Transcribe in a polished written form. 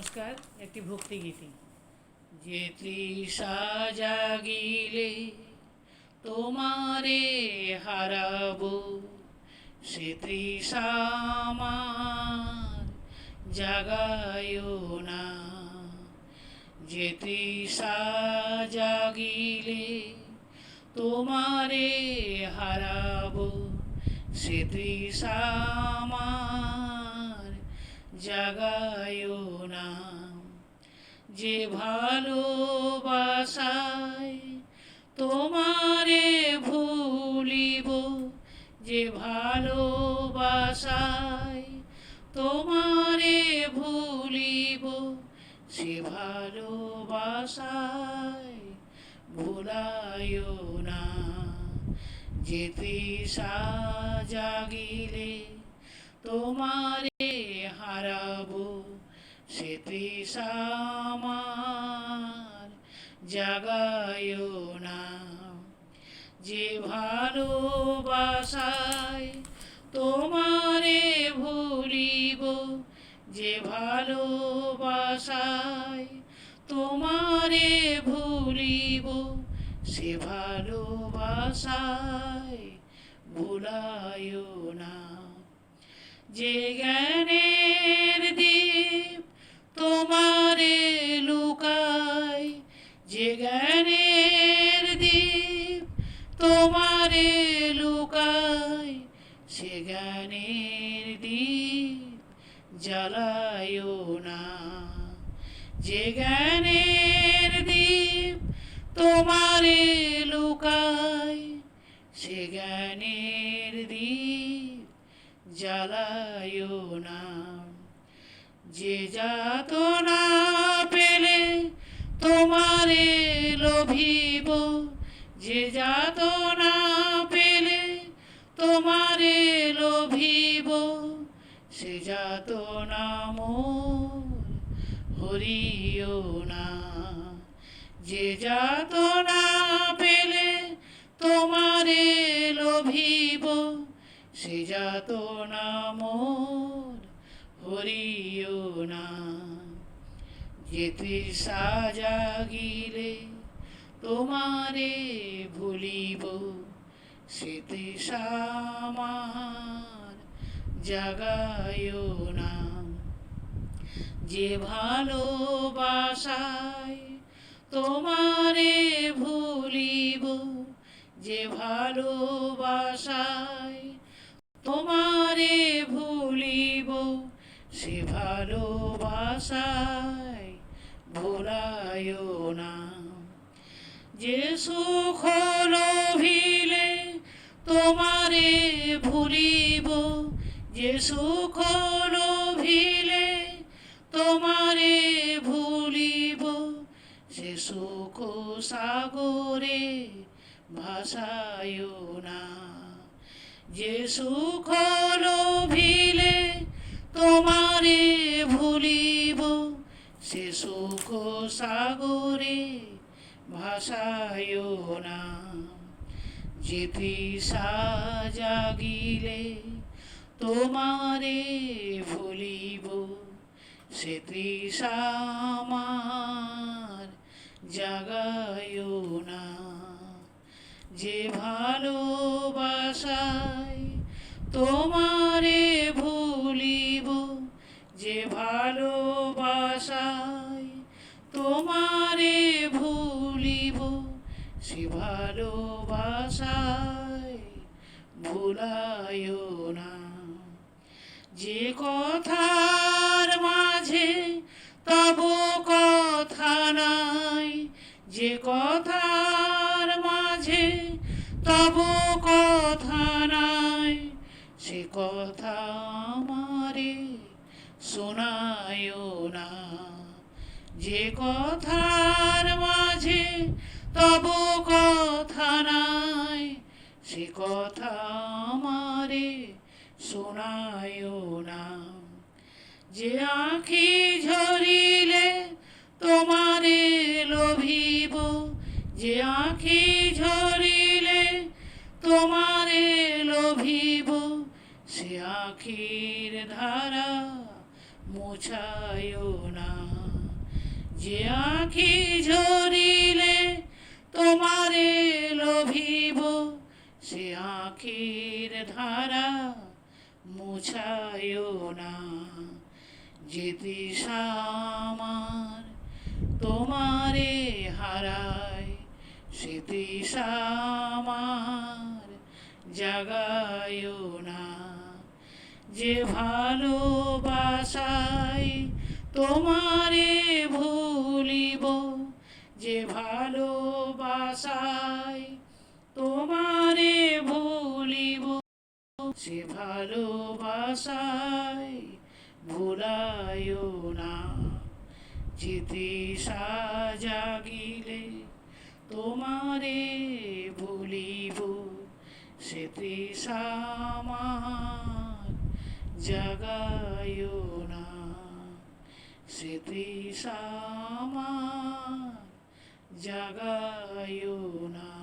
নমস্কার। একটি ভক্তিগীতি। যে তৃষা জাগিলে তোমারে হারাবো, সে তৃষা আমার জাগায়ো না। যে তৃষা জাগিলে তোমারে হারাবো, সে তৃষা আমার জাগায়ো না। যে ভালোবাসায় তোমারে ভুলিব, যে ভালোবাসায় তোমারে ভুলিব, সে ভালোবাসায় ভুলায়ো না। যে তৃষা জাগিলে তোমারে হারাবো, সে তৃষা আমার জাগায়ো না। যে ভালোবাসায় তোমারে ভুলিব, যে ভালোবাসায় তোমারে ভুলিব, সে ভালোবাসায় ভুলায়ো না। যে জ্ঞানের দীপ তোমারে লুকায়, যে জ্ঞানের দীপ তোমারে লুকায়, সে জ্ঞানের দীপ জ্বালায়ো না। যে জ্ঞানের দীপ তোমারে লুকায়, সে জ্ঞানের দীপ জ্বালায়ো না। যে যাতনা পেলে তোমারে লোভিব, যে যাতনা পেলে তোমারে লোভিব, সে যাতনা মোর হরিও না। যে যাতনা পেলে তোমারে লোভিব, সে যাতনা মোর হরিও না। যে তৃষা জাগিলে তোমারে ভুলিব, সে তৃষা আমার জাগায়ো না। যে ভালোবাসায় তোমারে ভুলিব, যে ভালোবাসায় তোমারে ভুলিব, সে ভালোবাসায় ভুলায়ো না। যে সুখ লোভিলে তোমারে ভুলিব, যে সুখ লোভিলে তোমারে ভুলিব, সে সুখ সাগরে ভাসায়ো না। যে সুখ লোভিলে তোমারে ভুলিব, সে সুখ সাগরে ভাসায়ো না। যে তৃষা জাগিলে তোমারে ভুলিব, সে তৃষা আমার জাগায়ো না। যে ভালোবাসায় তোমারে ভুলিব, যে ভালোবাসায় তোমারে ভুলিব, সে ভালোবাসায় ভুলায়ো না। যে কথার মাঝে তব কথা নাই, যে কথার মাঝে তব কথা নাই, সে কথা আমারে শোনায়ো না। যে কথার মাঝে তব কথা নাই, সে কথা আমারে শোনায়ো না। যে আঁখি ঝরিলে তোমারে লোভিব, যে আঁখি ঝরিলে তোমারে লোভিব, সে আঁখির ধারা মুছে মুছায় না। যে আঁখি ঝরিলে তোমারে লোভিব, সে আঁখির ধারা মুছায় না। যে তৃষা আমার তোমারে হারায়, সে তৃষা আমার জাগায় না। যে ভালোবাসায় তোমারে ভুলিব, যে ভালোবাসায় তোমারে ভুলিব, সে ভালোবাসায় ভুলায় না। যে তৃষা জাগিলে তোমারে ভুলিব, সে তৃষা আমার জাগায় না। সে তৃষা আমার জাগায় না।